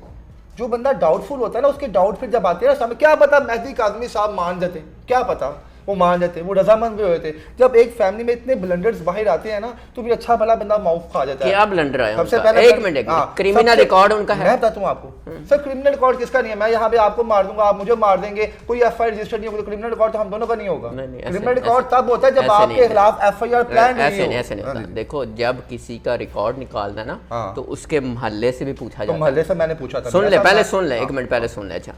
जो बंदा डाउटफुल होता है ना, उसके डाउट फिर जब आते हैं ना, क्या पता मेहदी काज़मी साहब मान जाते, क्या पता वो मान जाते, वो रजामंद भी होते। जब एक फैमिली में इतने ब्लंडर्स बाहर आते हैं ना, तो फिर अच्छा भला बंदा माउफ खा जाता है। क्या ब्लंडर आया सबसे उनका? पहले एक मिनट क्रिमिनल रिकॉर्ड उनका है। मैं बताता हूँ आपको सर, क्रिमिनल रिकॉर्ड किसका नहीं है? मैं यहाँ पे आपको मार दूंगा, आप मुझे मार देंगे, कोई एफआईआर रजिस्टर नहीं होगा, क्रिमिनल रिकॉर्ड तो हम दोनों का नहीं होगा। क्रिमिनल रिकॉर्ड तब होता है जब आपके खिलाफ एफआईआर प्लान नहीं हो। ऐसे नहीं होता। देखो, जब किसी का रिकॉर्ड निकालना ना, तो उसके मोहल्ले से भी पूछा जाता है। मोहल्ले से मैंने पूछा था, सुन ले पहले, सुन ले, एक मिनट पहले सुन ले। अच्छा,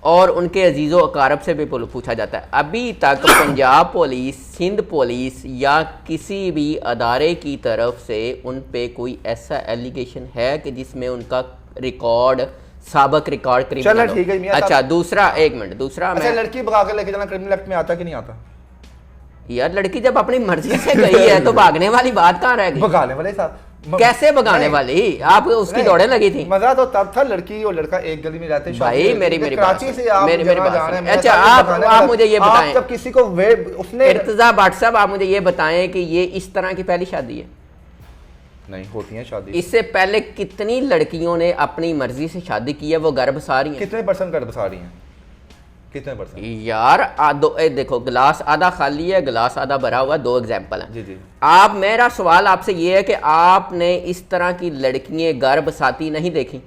और उनके अजीज़ो अकारब से भी पूछा जाता है। अभी तक पंजाब पुलिस, सिंध पुलिस या किसी भी अदारे की तरफ से उन पे कोई ऐसा एलिगेशन है कि जिसमें उनका रिकॉर्ड, साबक रिकॉर्ड क्रिमिनल हो? ठीक है। अच्छा, दूसरा, एक मिनट, दूसरा, अच्छा, लड़की भगा के लेके जाना क्रिमिनल एक्ट में आता कि नहीं आता? यार, लड़की जब अपनी मर्जी से गई है तो भागने वाली बात कहाँ रह गई? भगाने वाले साहब कैसे भगाने वाली? आप उसकी दौड़े लगी थी। मजा तो तब था, लड़की और लड़का एक गली में रहते। भाई मेरी कराची से आप मेरी बात। अच्छा, आप मुझे ये बताएं, जब किसी को उसने इर्तिजा भट्ट साहब, आप मुझे ये बताएं कि ये इस तरह की पहली शादी है? नहीं होती है शादी। इससे पहले कितनी लड़कियों ने अपनी मर्जी से शादी की है, वो गर्भ सा रही है? कितने परसेंट गर्भ सा रही हैं? कितने परसेंट? यार देखो, गिलास आधा खाली है, गिलास आधा भरा हुआ, दो एग्जाम्पल हैं। जी जी। आप, मेरा सवाल आपसे ये है कि आपने इस तरह की लड़कियां गर्भसाती नहीं देखी?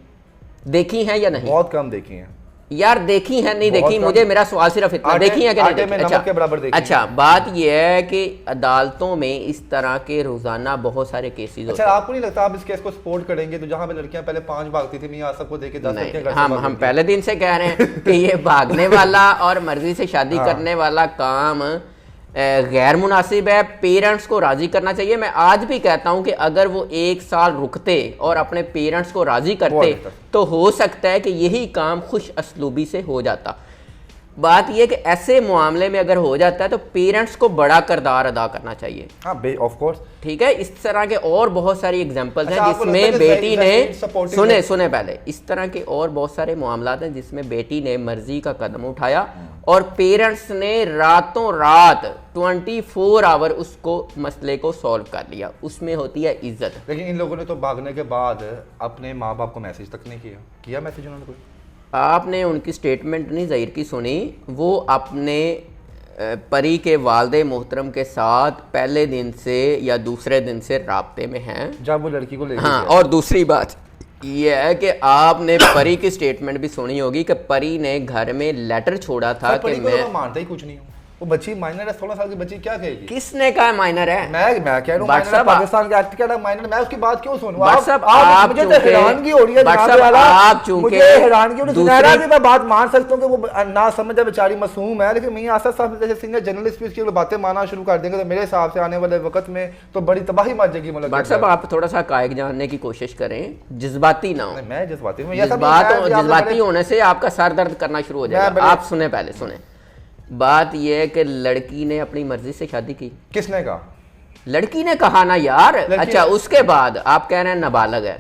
देखी हैं या नहीं? बहुत कम देखी हैं यार। देखी है नहीं देखी? मुझे, मेरा सवाल सिर्फ इतना, देखी है कि नहीं देखी? अच्छा, बात यह है कि अदालतों में इस तरह के रोजाना बहुत सारे केसेस होते हैं। आपको नहीं लगता आप इस केस को सपोर्ट करेंगे? तो जहां पे लड़कियां पहले 5 भागती थी, मियां सबको देके 10 लड़कियां, हम पहले दिन से कह रहे हैं कि ये भागने वाला और मर्जी से शादी करने वाला काम गैर मुनासिब है। पेरेंट्स को राजी करना चाहिए। मैं आज भी कहता हूं कि अगर वो 1 साल रुकते और अपने पेरेंट्स को राजी करते तो हो सकता है कि यही काम खुश असलूबी से हो जाता। बात यह कि ऐसे मामले में अगर हो जाता है तो पेरेंट्स को बड़ा किरदार अदा करना चाहिए। ऑफ कोर्स, ठीक है। इस तरह के और बहुत सारी एग्जांपल्स हैं जिसमें बेटी ने, सुने पहले, इस तरह के और बहुत सारे मामलात हैं जिसमें बेटी ने मर्जी का कदम उठाया और पेरेंट्स ने रातों रात 24 आवर उसको मसले को सॉल्व कर लिया। उसमें होती है इज्जत। लेकिन इन लोगों ने तो भागने के बाद अपने माँ बाप को मैसेज तक नहीं किया मैसेज उन्होंने कोई? आपने उनकी स्टेटमेंट नहीं ज़ाहिर की सुनी? वो अपने परी के वालदे मोहतरम के साथ पहले दिन से या दूसरे दिन से राब्ते में हैं जब वो लड़की को ले। हाँ, और दूसरी बात यह है कि आपने परी की स्टेटमेंट भी सुनी होगी कि परी ने घर में लेटर छोड़ा था कि मैं मानता ही कुछ नहीं हूँ। वो बच्ची माइनर है, 16 साल की बच्ची क्या कहेगी? किसने कहा माइनर है? मैं कह रहा हूं माइनर, पाकिस्तान के एक्ट का माइनर। मैं उसकी बात क्यों सुनूं? आप मुझे तो हैरानगी हो रही है जनाब वाला, मुझे हैरानगी हो रही है। सुनहरा की मैं बात मान सकता हूं कि वो ना समझ है, बेचारी मासूम है, लेकिन मियां असद साहब जैसे सीनियर जर्नलिस्ट भी उसकी बातें मानना शुरू कर देंगे तो मेरे हिसाब से आने वाले वक्त में तो बड़ी तबाही मच जाएगी मुल्क। भट्ट साहब, आप थोड़ा सा कायक जानने की कोशिश करें, जज्बाती ना हो। मैं जज्बाती हूं? जज्बाती होने से आपका सर दर्द करना शुरू हो जाएगा। आप सुने, पहले सुने। बात यह है कि लड़की ने अपनी मर्जी से शादी की। किसने कहा? लड़की ने कहा ना यार। अच्छा, उसके बाद आप कह रहे हैं नाबालग है।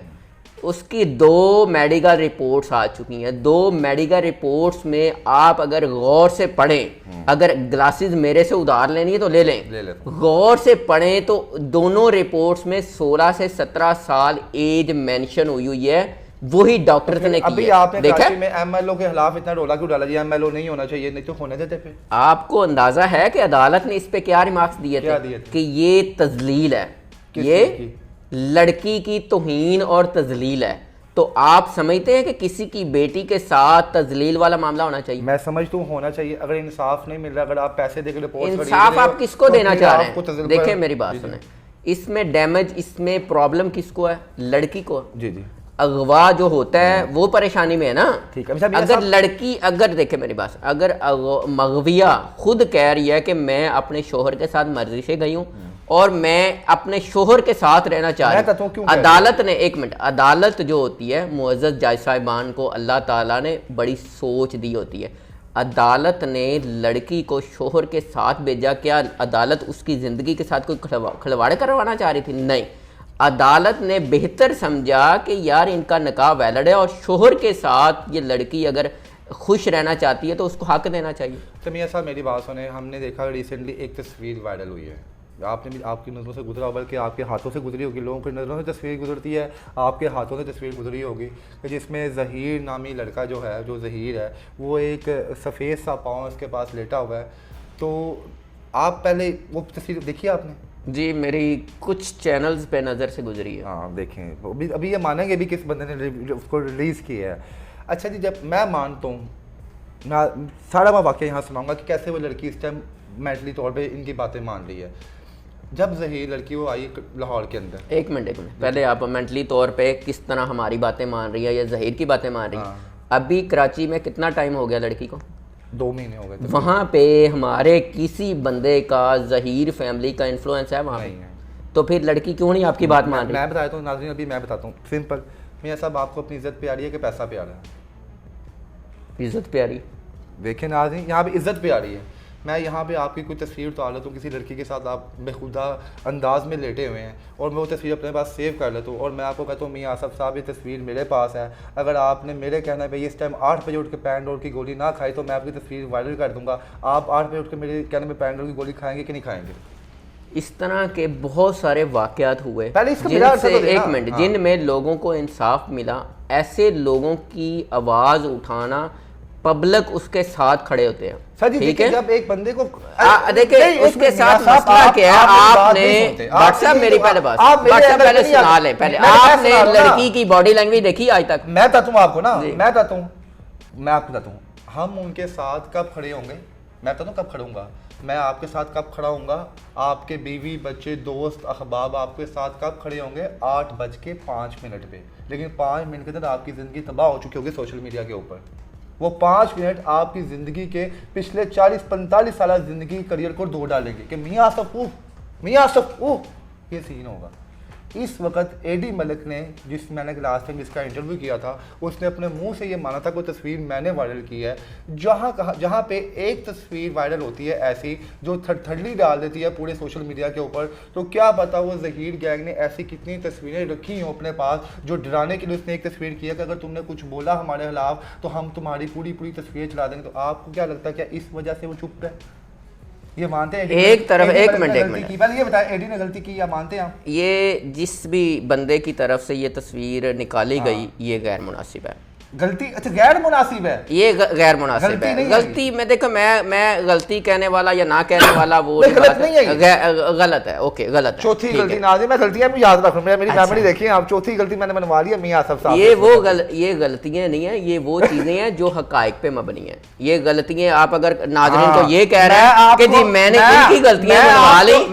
उसकी 2 मेडिकल रिपोर्ट्स आ चुकी हैं। 2 मेडिकल रिपोर्ट्स में आप अगर गौर से पढ़ें, अगर ग्लासेस मेरे से उधार लेनी है तो ले लें, गौर से पढ़ें तो दोनों रिपोर्ट्स में 16 से 17 साल एज मेंशन हुई है। वही डॉक्टर ने किया। अभी आपने कराची में एमएलओ के खिलाफ इतना रोला क्यों डाला जी? एमएलओ नहीं होना चाहिए, नहीं तो होने देते फिर। आपको अंदाजा है कि अदालत ने इस पे क्या रिमार्क्स दिए थे? कि ये तजलील है, ये लड़की की तौहीन और तजलील है। तो आप समझते हैं कि किसी की बेटी के साथ तजलील वाला मामला होना चाहिए? मैं समझता हूँ होना चाहिए। अगर इंसाफ नहीं मिल रहा, अगर आप पैसे देकर रिपोर्ट, इंसाफ आप किसको देना चाह रहे हैं? देखिए मेरी बात सुने, इसमें डैमेज, इसमें प्रॉब्लम किसको है? लड़की को। जी जी। अगवा जो होता है वो परेशानी में है ना। ठीक है। अगर लड़की, अगर देखे मेरी बात, अगर मगविया खुद कह रही है कि मैं अपने शोहर के साथ मर्जी से गई हूँ और मैं अपने शोहर के साथ रहना चाह रही हूँ, अदालत ने, एक मिनट, अदालत जो होती है, मुअज़्ज़ज़ जज साहिबान को अल्लाह ताला ने बड़ी सोच दी होती है। अदालत ने लड़की को शोहर के साथ भेजा। क्या अदालत उसकी ज़िंदगी के साथ कोई खिलवाड़ करवाना चाह रही थी? नहीं। अदालत ने बेहतर समझा कि यार इनका निकाह वैलिड है और शोहर के साथ ये लड़की अगर खुश रहना चाहती है तो उसको हक देना चाहिए। तो मियां साहब मेरी बात सुने, हमने देखा रिसेंटली एक तस्वीर वायरल हुई है, आपने भी, आपकी नज़रों से गुजरा, बल्कि आपके हाथों से गुजरी होगी, लोगों की नज़रों से तस्वीर गुजरती है, आपके हाथों से तस्वीर गुजरी होगी, कि जिसमें ज़हीर नामी लड़का जो है, जो ज़हीर है, वो एक सफ़ेद सा पाँव उसके पास लेटा हुआ है तो आप पहले वो तस्वीर देखी आपने? जी, मेरी कुछ चैनल्स पे नज़र से गुजरी है। हाँ देखें, अभी ये मानेंगे भी किस बंदे ने उसको रिलीज़ किया है। अच्छा जी, जब मैं मानता हूँ, मैं सारा मैं वाक़या यहाँ सुनाऊंगा कि कैसे वो लड़की इस टाइम मेंटली तौर पे इनकी बातें मान रही है। जब ज़हीर लड़की वो आई लाहौर के अंदर, एक मिनट पहले आप मेंटली तौर पे किस तरह हमारी बातें मान रही है या ज़हीर की बातें मान रही है? अभी कराची में कितना टाइम हो गया लड़की को? 2 महीने हो गए थे। वहाँ पे हमारे किसी बंदे का ज़हीर फैमिली का इन्फ्लुएंस है वहाँ पे? तो फिर लड़की क्यों नहीं आपकी बात मान रही? मैं बताता हूँ नाज़रीन, अभी मैं बताता हूँ सिंपल। मियाँ साहब, आपको अपनी इज्जत प्यारी है कि पैसा प्यारा है? इज्जत प्यारी। देखें नाज़रीन, यहाँ पे इज्जत प्यारी है। मैं यहाँ पे आपकी कोई तस्वीर उतार लेता हूँ किसी लड़की के साथ, आप बेखुदा अंदाज में लेटे हुए हैं, और मैं वो तस्वीर अपने पास सेव कर लेता हूँ, और मैं आपको कहता हूँ मियाँ आसफ साहब ये तस्वीर मेरे पास है, अगर आपने मेरे कहना पे इस टाइम 8 बजे उठ के पैंडोर की गोली ना खाई तो मैं आपकी तस्वीर वायरल कर दूँगा। आप 8 बजे उठ के मेरे कहने में पैंडोर की गोली खाएंगे कि नहीं खाएंगे? इस तरह के बहुत सारे वाक़यात हुए जिनसे एक मिनट जिनमें लोगों को इंसाफ मिला। ऐसे लोगों की आवाज़ उठाना, पब्लिक उसके साथ खड़े होते हैं। सर जी, ठीक है, जब एक बंदे को देखिए उसके साथ मसला क्या है, आपने व्हाट्सएप मेरी पहले बात व्हाट्सएप पहले सुना ले, पहले आपने लड़की की बॉडी लैंग्वेज देखी आज तक? मैं बताता हूँ आपको ना, मैं बताता हूँ, मैं आपको बताता हूँ, हम उनके साथ कब खड़े होंगे, मैं बताता हूँ कब खड़ा हूँगा, मैं आपके साथ कब खड़ा हूँगा, आपके बीवी बच्चे दोस्त अहबाब आपके साथ कब खड़े होंगे? 8:05 पे। लेकिन 5 मिनट के अंदर आपकी ज़िंदगी तबाह हो चुकी होगी सोशल मीडिया के ऊपर। वो 5 मिनट आपकी ज़िंदगी के पिछले 40-45 साल ज़िंदगी करियर को धो डालेंगे कि मियाँ आसफ ये सीन होगा। इस वक्त एडी मलिक ने, जिस मैंने लास्ट टाइम जिसका इंटरव्यू किया था, उसने अपने मुंह से ये माना था कोई तस्वीर मैंने वायरल की है, जहाँ पे एक तस्वीर वायरल होती है ऐसी जो थर्डली डाल देती है पूरे सोशल मीडिया के ऊपर। तो क्या पता वो ज़हीर गैंग ने ऐसी कितनी तस्वीरें रखी हों अपने पास जो डराने के लिए उसने एक तस्वीर किया कि अगर तुमने कुछ बोला हमारे खिलाफ तो हम तुम्हारी पूरी तस्वीर चला देंगे। तो आपको क्या लगता है क्या इस वजह से वो चुप है? ये मानते हैं एक तरफ एक मिनट पहले ये बताएं, एडी ने गलती की या मानते हैं आप? ये जिस भी बंदे की तरफ से ये तस्वीर निकाली गई ये गैर मुनासिब है। गलती? अच्छा, गैर मुनासिब है ये, गैर मुनासिब है। गलती में देखो, मैं गलती कहने वाला या ना कहने वाला वो गलत नहीं है, गलत है। ओके, गलत है। चौथी गलती नाज़रीन, मैं गलतियां भी याद रखूं, मेरी मेमोरी देखिए आप। चौथी गलती मैंने बनवा ली है मियां आसफ साहब। ये गलतियां नहीं है, ये वो चीजें हैं जो हकाइक पे मबनी है। ये गलतियां आप अगर नाज़रीन को ये कह रहे हैं कि जी मैंने इनकी गलतियां बनवा ली,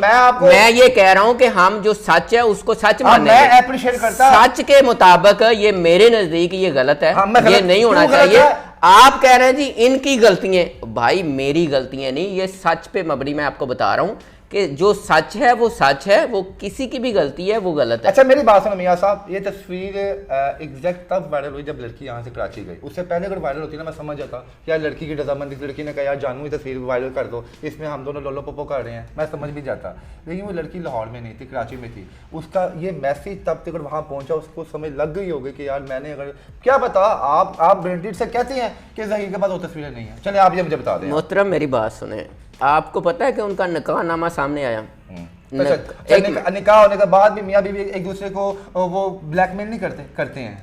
मैं ये कह रहा हूं कि हम जो सच है उसको सच मानेंगे। सच के मुताबिक ये मेरे नजदीक ये गलत है, ये नहीं होना चाहिए। आप कह रहे हैं जी इनकी गलतियां, भाई मेरी गलतियां नहीं, ये सच पे मबनी मैं आपको बता रहा हूं कि जो सच है वो सच है, वो किसी की भी गलती है वो गलत है। अच्छा मेरी बात सुनो मियां साहब, ये तस्वीर एग्जैक्ट तब वायरल हुई जब लड़की यहाँ से कराची गई। उससे पहले अगर वायरल होती ना मैं समझ जाता यार लड़की की रजामंदी, लड़की ने कहा यार जानू ये तस्वीर वायरल कर दो, इसमें हम दोनों लोलो पोपो कर रहे हैं, मैं समझ भी जाता। लेकिन वो लड़की लाहौर में नहीं थी, कराची में थी। उसका ये मैसेज तब तक वहाँ पहुँचा, उसको समझ लग गई होगी कि यार मैंने अगर क्या पता, आप ब्रांडेड से कहते हैं कि ज़हीर के पास वो तस्वीरें नहीं है। चले आप ये मुझे बता दें। मोहतरम मेरी बात सुने, आपको पता है कि उनका निकाहनामा सामने आया? निकाह होने के बाद भी मियां बीवी एक दूसरे को वो ब्लैकमेल नहीं करते हैं?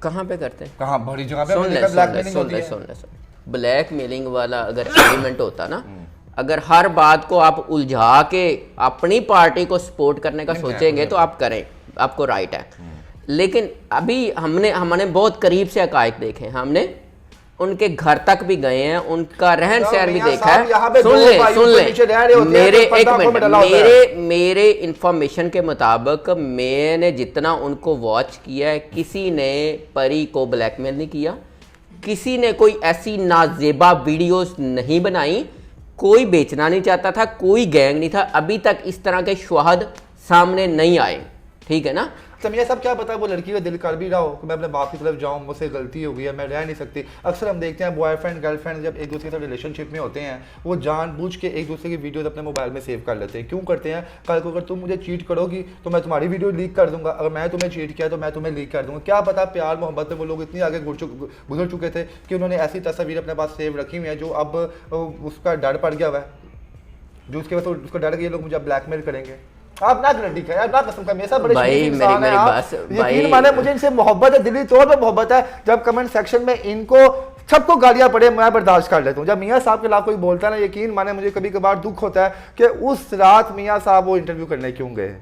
कहाँ पे करते हैं? कहाँ? बड़ी जगह पे सुन ले। ब्लैकमेलिंग वाला अगर एलिमेंट होता ना, अगर हर बात को आप उलझा के अपनी पार्टी को सपोर्ट करने का सोचेंगे तो आप करें, आपको राइट है। लेकिन अभी हमने बहुत करीब से हकायक देखे, हमने उनके घर तक भी गए हैं, उनका रहन सहन भी देखा है। सुन ले मेरे इंफॉर्मेशन के मुताबिक मैंने जितना उनको वॉच किया है, किसी ने परी को ब्लैकमेल नहीं किया, किसी ने कोई ऐसी नाजेबा वीडियोस नहीं बनाई, कोई बेचना नहीं चाहता था, कोई गैंग नहीं था। अभी तक इस तरह के शुहाद सामने नहीं आए, ठीक है ना? मियां साहब क्या पता वो लड़की का दिल कर भी रहा हो कि मैं अपने बाप की तरफ जाऊं, मुझसे गलती हो गई है, मैं रह नहीं सकती। अक्सर हम देखते हैं बॉयफ्रेंड गर्लफ्रेंड जब एक दूसरे के साथ रिलेशनशिप में होते हैं, वो जानबूझ के एक दूसरे की वीडियोस अपने मोबाइल में सेव कर लेते हैं। क्यों करते हैं? कल को अगर तुम मुझे चीट करोगी तो मैं तुम्हारी वीडियो लीक कर दूंगा, अगर मैं तुम्हें चीट किया तो मैं तुम्हें लीक कर दूंगा। क्या पता प्यार मोहब्बत में वो लोग इतनी आगे गुजर चुके थे कि उन्होंने ऐसी तस्वीर अपने पास सेव रखी हुई है जो अब उसका डर पड़ गया हुआ है, जो उसके वजह से उसका डर कि ये लोग मुझे ब्लैकमेल करेंगे। आप ना गारंटी करें, आप ना कसम का, मेरे साथ बड़े इंसान हैं, यकीन माने मुझे इनसे मोहब्बत है, दिली तौर पे मोहब्बत है। जब कमेंट सेक्शन में इनको सबको गालियां पड़े मैं बर्दाश्त कर लेता हूँ। जब मियाँ साहब के खिलाफ कोई बोलता है ना, यकीन माने मुझे कभी कभार दुख होता है कि उस रात मियाँ साहब वो इंटरव्यू करने क्यों गए।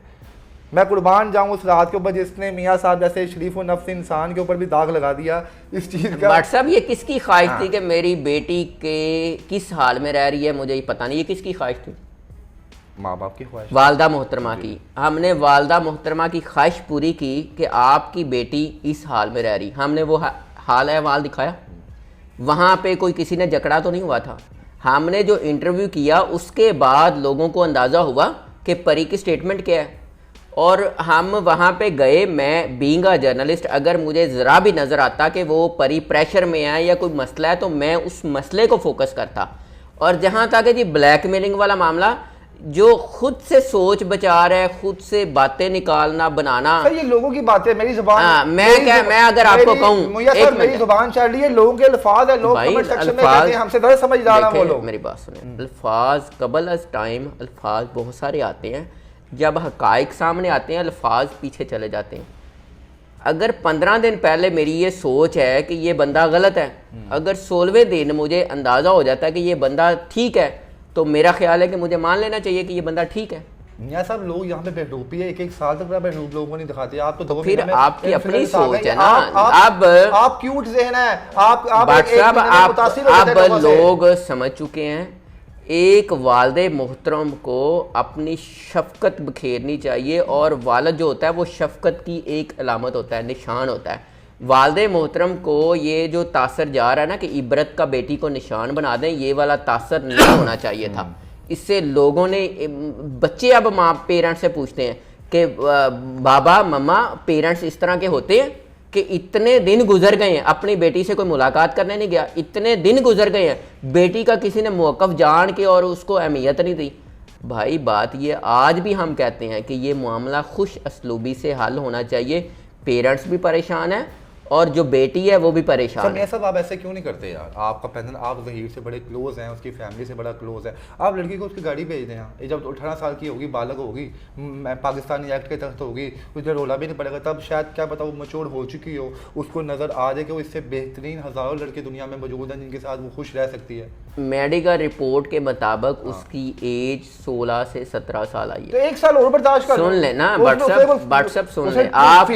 मैं कुर्बान जाऊं उस रात के ऊपर जिसने मियाँ साहब जैसे शरीफ व नफ्स इंसान के ऊपर भी दाग लगा दिया इस चीज़ का। बट साहब ये किसकी ख्वाहिश थी कि मेरी बेटी के किस हाल में रह रही है, मुझे ये पता नहीं, ये किसकी ख्वाहिश थी? माँ बाप की ख्वाहिश, वालदा मोहतरमा की। हमने वालदा मोहतरमा की ख्वाहिश पूरी की कि आपकी बेटी इस हाल में रह रही, हमने वो हाल अहवाल दिखाया। वहाँ पे कोई किसी ने जकड़ा तो नहीं हुआ था। हमने जो इंटरव्यू किया उसके बाद लोगों को अंदाज़ा हुआ कि परी की स्टेटमेंट क्या है, और हम वहाँ पे गए। मैं बीइंग अ जर्नलिस्ट, अगर मुझे ज़रा भी नज़र आता कि वो परी प्रेशर में है या कोई मसला है तो मैं उस मसले को फोकस करता। और जहाँ तक है जी ब्लैकमेलिंग वाला मामला, जो खुद से सोच बचा रहा है, खुद से बातें निकालना बनाना, सर ये लोगों की बातें, मेरी जुबान मैं अगर आपको कहूँ मेरी जुबान चल रही है, लोगों के अल्फाज है, लोग कमेंट सेक्शन में कहते हैं हमसे ज़्यादा समझदार हैं वो लोग। मेरी बात सुने, अल्फाज कबल अज टाइम अल्फाज बहुत सारे आते हैं, जब हकाइक सामने आते हैं अल्फाज पीछे चले जाते हैं। अगर 15 दिन पहले मेरी ये सोच है कि ये बंदा गलत है, अगर 16वें दिन मुझे अंदाज़ा हो जाता है कि ये बंदा ठीक है, तो मेरा ख्याल है कि मुझे मान लेना चाहिए कि ये बंदा ठीक है। मियां साहब लोग यहाँ पे बेवकूफी है, एक साल तक बेवकूफ लोगों को नहीं दिखाते। आप तो फिर आपकी अपनी सोच है ना। आप क्यूट ज़हन है, आप लोग समझ चुके हैं। एक वालदे मोहतरम को अपनी शफकत बखेरनी चाहिए, और वालद जो होता है वो शफकत की एक अलामत होता है, निशान होता है। वालदे मोहतरम को ये जो तासर जा रहा है ना कि इबरत का बेटी को निशान बना दें, ये वाला तासर नहीं होना चाहिए था। इससे लोगों ने, बच्चे अब माँ पेरेंट्स से पूछते हैं कि बाबा मम्मा पेरेंट्स इस तरह के होते हैं कि इतने दिन गुजर गए हैं, अपनी बेटी से कोई मुलाकात करने नहीं गया, इतने दिन गुजर गए हैं, बेटी का किसी ने मौक़िफ़ जान के और उसको अहमियत नहीं दी। भाई बात ये आज भी हम कहते हैं कि ये मामला खुश असलूबी से हल होना चाहिए। पेरेंट्स भी परेशान हैं और जो बेटी है वो भी परेशान है। सब आप ऐसे क्यों नहीं करते यार? आपका पैनल, आप ज़हीर से बड़े क्लोज हैं, उसकी फैमिली से बड़ा क्लोज है, आप लड़की को उसकी गाड़ी भेज दें। ये जब 18 साल की होगी, बालग होगी, पाकिस्तानी एक्ट के तहत होगी, उसे रोला भी नहीं पड़ेगा, तब शायद क्या पता वो मैच्योर हो चुकी हो, उसको नज़र आ जाए कि वो इससे बेहतरीन हज़ारों लड़के दुनिया में मौजूद हैं जिनके साथ वो खुश रह सकती है। मेडिकल रिपोर्ट के मुताबिक उसकी एज 16 से 17 साल आई है। तो एक साल और बर्दाश्त कर, सुन लेना व्हाट्सएप सुन ले। आप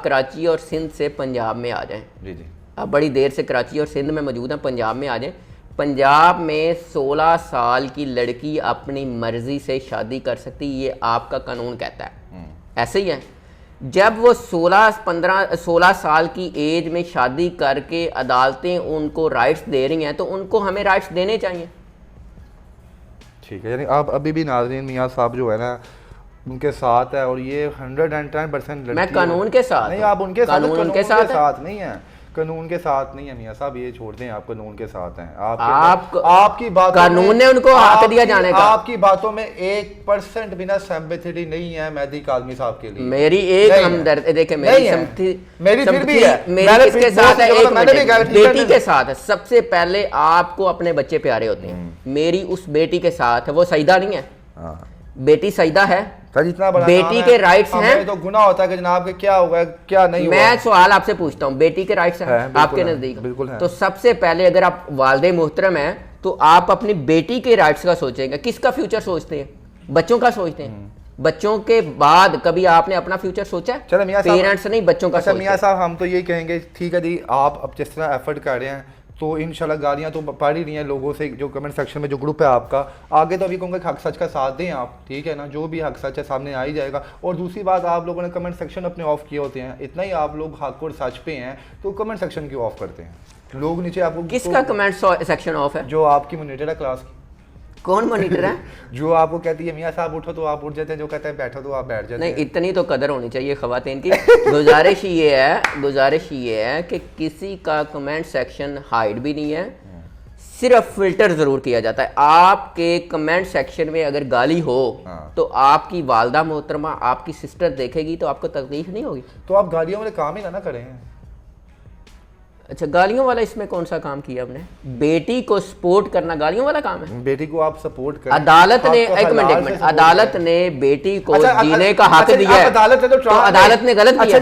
कराची और सिंध से पंजाब में आ जाएं। जी जी, आप बड़ी देर से कराची और सिंध में मौजूद हैं, पंजाब में आ जाएं। पंजाब में 16 साल की लड़की अपनी मर्जी से शादी कर सकती, ये आपका कानून कहता है। ऐसे ही है, जब वो 16 साल की एज में शादी करके अदालतें उनको राइट्स दे रही हैं तो उनको हमें राइट्स देने चाहिए। ठीक है, यानी आप अभी भी नाज़रीन मियाँ साहब जो है ना उनके साथ है, और ये 110% मैं कानून के साथ नहीं, आप उनके कानून के साथ नहीं है, कानून के साथ नहीं है मियाँ साहब, ये छोड़ दें, आप कानून के साथ हैं। आपकी बात, कानून ने उनको हक दिया जाने का। आपकी बातों में 1% बिना सिंपैथी नहीं है मेहदी कादमी साहब के लिए। मेरी एक हमदर्द, देखिए मेरी फिर भी है, मेरी किसके साथ है? बेटी के साथ है। सबसे पहले आपको अपने बच्चे प्यारे होते हैं, मेरी उस बेटी के साथ है। वो सईदा नहीं है, बेटी सईदा है, जितना बड़ा बेटी के राइट्स हैं। तो गुनाह होता है कि जनाब के क्या हुआ क्या नहीं हुआ। मैं सवाल आपसे पूछता हूँ, बेटी के राइट्स हैं आपके नजदीक? बिल्कुल है। तो सबसे पहले अगर आप वालदे मोहतरम हैं तो आप अपनी बेटी के राइट्स का सोचेंगे। किसका फ्यूचर सोचते हैं? बच्चों का सोचते हैं। बच्चों के बाद कभी आपने अपना फ्यूचर सोचा है? चलो मियां साहब, पेरेंट्स नहीं, बच्चों का। मियां साहब हम तो ये कहेंगे, ठीक है जी, आप अब जिस तरह एफर्ट कर रहे हैं तो इंशाल्लाह गालियाँ तो पड़ ही रही हैं लोगों से, जो कमेंट सेक्शन में जो ग्रुप है आपका, आगे तो अभी कहूँगा हक सच का साथ दें आप, ठीक है ना, जो भी हक सच है सामने आ ही जाएगा। और दूसरी बात, आप लोगों ने कमेंट सेक्शन अपने ऑफ किए होते हैं, इतना ही आप लोग हक और सच पे हैं तो कमेंट सेक्शन क्यों ऑफ करते हैं? लोग नीचे आपको किसका कमेंट सेक्शन ऑफ है? जो आपकी मॉनिटर है क्लास की। कौन मॉनिटर है? जो आपको कहती है मियाँ साहब उठो तो आप उठ जाते हैं, जो कहते हैं बैठो तो आप बैठ जाते हैं। नहीं, इतनी तो कदर होनी चाहिए ख़वातीन की। गुजारिश ये है कि किसी का कमेंट सेक्शन हाइड भी नहीं है, सिर्फ फिल्टर ज़रूर किया जाता है। आपके कमेंट सेक्शन में अगर गाली हो तो आपकी वालदा मोहतरमा, आपकी सिस्टर देखेगी तो आपको तकलीफ नहीं होगी। तो आप गालियों वाले काम ही ना करें। अच्छा, गालियों वाला इसमें कौन सा काम किया आपने? बेटी को सपोर्ट करना गालियों वाला काम है? बेटी को आप सपोर्ट करें। अदालत ने एक मिनट अदालत ने बेटी को जीने का हक दिया है, अदालत ने तो अदालत ने गलत किया।